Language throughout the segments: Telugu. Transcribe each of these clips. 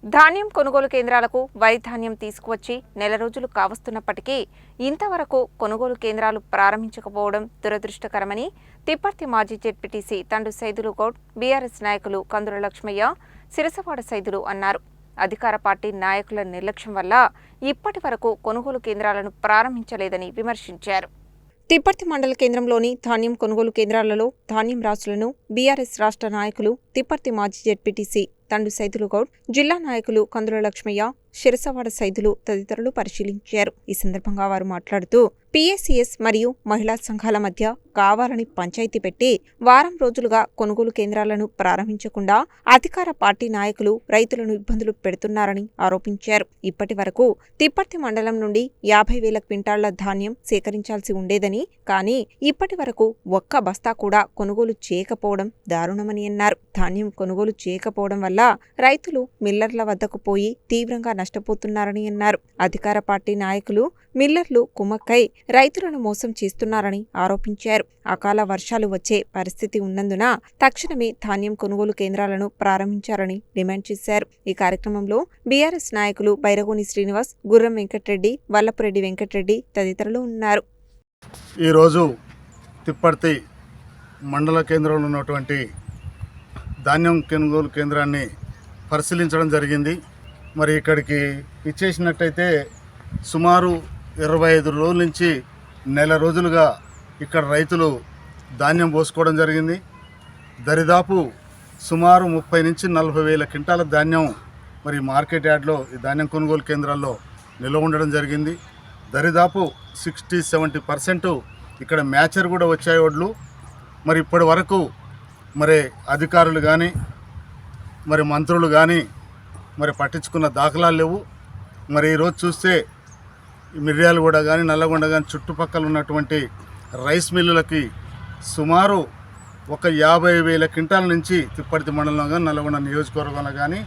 ధాన్యం కొనుగోలు కేంద్రాలకు వరి ధాన్యం తీసుకువచ్చి నెల రోజులు కావస్తున్నప్పటికీ ఇంతవరకు కొనుగోలు కేంద్రాలు ప్రారంభించకపోవడం దురదృష్టకరమని తిప్పర్తి మాజీ జెడ్పీటీసీ తండు సైదులు గౌడ్, బీఆర్ఎస్ నాయకులు కందుల లక్ష్మయ్య, సిరసవాడ సైదులు అన్నారు. అధికార పార్టీ నాయకుల నిర్లక్ష్యం వల్ల ఇప్పటి వరకు కొనుగోలు కేంద్రాలను ప్రారంభించలేదని విమర్శించారు. తిప్పర్తి మండల కేంద్రంలోని ధాన్యం కొనుగోలు కేంద్రాలలో ధాన్యం రాసులను బీఆర్ఎస్ రాష్ట్ర నాయకులు, తిప్పర్తి మాజీ జెడ్పీటీసీ తండు సైదులు గౌడ్, జిల్లా నాయకులు కందుల లక్ష్మయ్య, సిరసవాడ సైదులు తదితరులు పరిశీలించారు. ఈ సందర్భంగా వారు మాట్లాడుతూ పీఏసీఎస్ మరియు మహిళా సంఘాల మధ్య కావాలని పంచాయతీ పెట్టి వారం రోజులుగా కొనుగోలు కేంద్రాలను ప్రారంభించకుండా అధికార పార్టీ నాయకులు రైతులను ఇబ్బందులు పెడుతున్నారని ఆరోపించారు. ఇప్పటి వరకు తిప్పర్తి మండలం నుండి 50,000 క్వింటాళ్ల ధాన్యం సేకరించాల్సి ఉండేదని, కానీ ఇప్పటి వరకు ఒక్క బస్తా కూడా కొనుగోలు చేయకపోవడం దారుణమని అన్నారు. ధాన్యం కొనుగోలు చేయకపోవడం వల్ల రైతులు మిల్లర్ల వద్దకు పోయి తీవ్రంగా నష్టపోతున్నారని అన్నారు. అధికార పార్టీ నాయకులు, మిల్లర్లు కుమ్మక్కై రైతులను మోసం చేస్తున్నారని ఆరోపించారు. అకాల వర్షాలు వచ్చే పరిస్థితి ఉన్నందున తక్షణమే ధాన్యం కొనుగోలు కేంద్రాలను ప్రారంభించాలని డిమాండ్ చేశారు. ఈ కార్యక్రమంలో బీఆర్ఎస్ నాయకులు బైరగోని శ్రీనివాస్, గుర్రం వెంకటరెడ్డి, వల్లపురెడ్డి వెంకటరెడ్డి తదితరులు ఉన్నారు. ఈరోజు తిప్పర్తి మండల కేంద్రంలో ఉన్నటువంటి ధాన్యం కొనుగోలు కేంద్రాన్ని పరిశీలించడం జరిగింది. మరి ఇక్కడికి ఇచ్చేసినట్టయితే సుమారు 25 రోజుల నుంచి నెల రోజులుగా ఇక్కడ రైతులు ధాన్యం పోసుకోవడం జరిగింది. దరిదాపు సుమారు 30 నుంచి 40 వేల క్వింటాల ధాన్యం మరి మార్కెట్ యార్డ్లో ఈ ధాన్యం కొనుగోలు కేంద్రాల్లో నిల్వ ఉండడం జరిగింది. దరిదాపు 60-70% ఇక్కడ మ్యాచర్ కూడా వచ్చాయి వడ్లు. మరి ఇప్పటి వరకు మరి అధికారులు కానీ మరి మంత్రులు కానీ మరి పట్టించుకున్న దాఖలాలు లేవు. మరి ఈరోజు చూస్తే మిర్యాలగూడ కానీ నల్లగొండ కానీ చుట్టుపక్కల ఉన్నటువంటి రైస్ మిల్లులకి సుమారు ఒక 50,000 క్వింటాల నుంచి తిప్పర్తి మండలంలో కానీ నల్లగొండ నియోజకవర్గంలో కానీ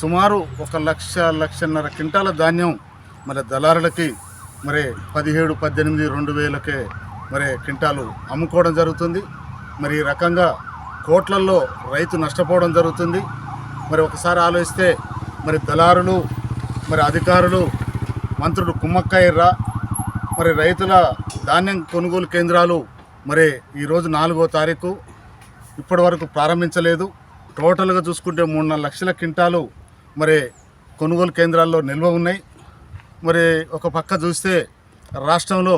సుమారు 1,00,00,000-1,50,000 క్వింటాల ధాన్యం మరి దళారులకి మరి 17-18-2,000కే మరి క్వింటాలు అమ్ముకోవడం జరుగుతుంది. మరి ఈ రకంగా కోట్లల్లో రైతు నష్టపోవడం జరుగుతుంది. మరి ఒకసారి ఆలోచిస్తే మరి దళారులు మరి అధికారులు మంత్రులు కుమ్మక్కయ్యర్రా. మరి రైతుల ధాన్యం కొనుగోలు కేంద్రాలు మరి ఈరోజు 4వ తారీఖు ఇప్పటి వరకు ప్రారంభించలేదు. టోటల్గా చూసుకుంటే 3-4 లక్షల క్వింటాలు మరి కొనుగోలు కేంద్రాల్లో నిల్వ ఉన్నాయి. మరి ఒక పక్క చూస్తే రాష్ట్రంలో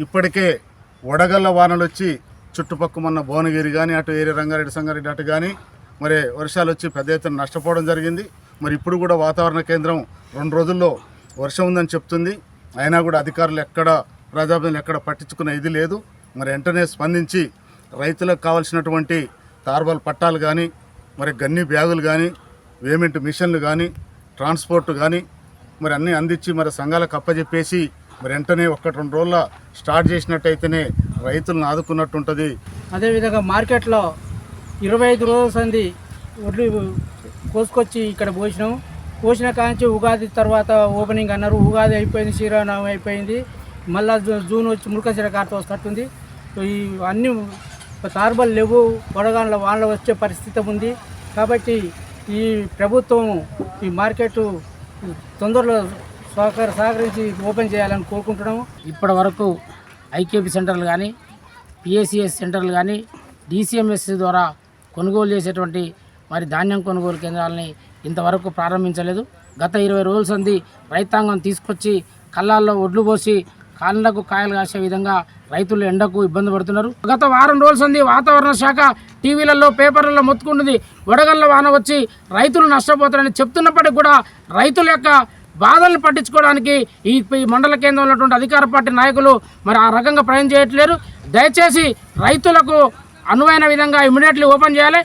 ఇప్పటికే వడగళ్ళ వానలు వచ్చి చుట్టుపక్కల మన భువనగిరి కానీ అటు ఏరియా రంగారెడ్డి సంగారెడ్డి అటు కానీ మరి వర్షాలు వచ్చి పెద్ద ఎత్తున నష్టపోవడం జరిగింది. మరి ఇప్పుడు కూడా వాతావరణ కేంద్రం 2 రోజుల్లో వర్షం ఉందని చెప్తుంది. అయినా కూడా అధికారులు ఎక్కడ ప్రజాప్రతినిధులు ఎక్కడ పట్టించుకున్న ఇది లేదు. మరి వెంటనే స్పందించి రైతులకు కావాల్సినటువంటి తార్బాల్ పట్టాలు కానీ మరి గన్ని బ్యాగులు కానీ పేమెంట్ మిషన్లు కానీ ట్రాన్స్పోర్ట్ కానీ మరి అన్నీ అందించి మరి సంఘాలకు అప్పచెప్పేసి మరి వెంటనే 1-2 రోజుల స్టార్ట్ చేసినట్టయితేనే రైతులను ఆదుకున్నట్టు ఉంటుంది. అదేవిధంగా మార్కెట్లో 25 రోజుల సంది వడ్లు కోసుకొచ్చి ఇక్కడ పోసిన కాంచి ఉగాది తర్వాత ఓపెనింగ్ అన్నారు. ఉగాది అయిపోయింది, శ్రీరామనవమి అయిపోయింది, మళ్ళీ జూన్ వచ్చి మురకశిర కార్త వస్తున్నట్టుంది. ఈ అన్ని తార్బలు లేవు, వడగాన్ల వానలు వచ్చే పరిస్థితి ఉంది. కాబట్టి ఈ ప్రభుత్వం ఈ మార్కెట్ తొందరలో సహకరించి ఓపెన్ చేయాలని కోరుకుంటున్నాము. ఇప్పటి వరకు ఐకేపీ సెంటర్లు కానీ పిఏసిఎస్ సెంటర్లు కానీ డిసిఎంఎస్ ద్వారా కొనుగోలు చేసేటువంటి మరి ధాన్యం కొనుగోలు కేంద్రాలని ఇంతవరకు ప్రారంభించలేదు. గత 20 రోజుల సంది రైతాంగం తీసుకొచ్చి కళ్ళాల్లో ఒడ్లు పోసి కాళ్ళకు కాయలు కాసే విధంగా రైతులు ఎండకు ఇబ్బంది పడుతున్నారు. గత వారం రోజుల సంది వాతావరణ శాఖ టీవీలలో పేపర్లలో మొత్తుకుంటుంది, వడగళ్ళ వాన వచ్చి రైతులు నష్టపోతారని చెప్తున్నప్పటికీ కూడా రైతుల యొక్క బాధలను పట్టించుకోవడానికి ఈ మండల కేంద్రంలో ఉన్నటువంటి అధికార పార్టీ నాయకులు మరి ఆ రకంగా ప్రయత్నం చేయట్లేరు. దయచేసి రైతులకు అనువైన విధంగా ఇమ్మీడియట్లీ ఓపెన్ చేయాలి.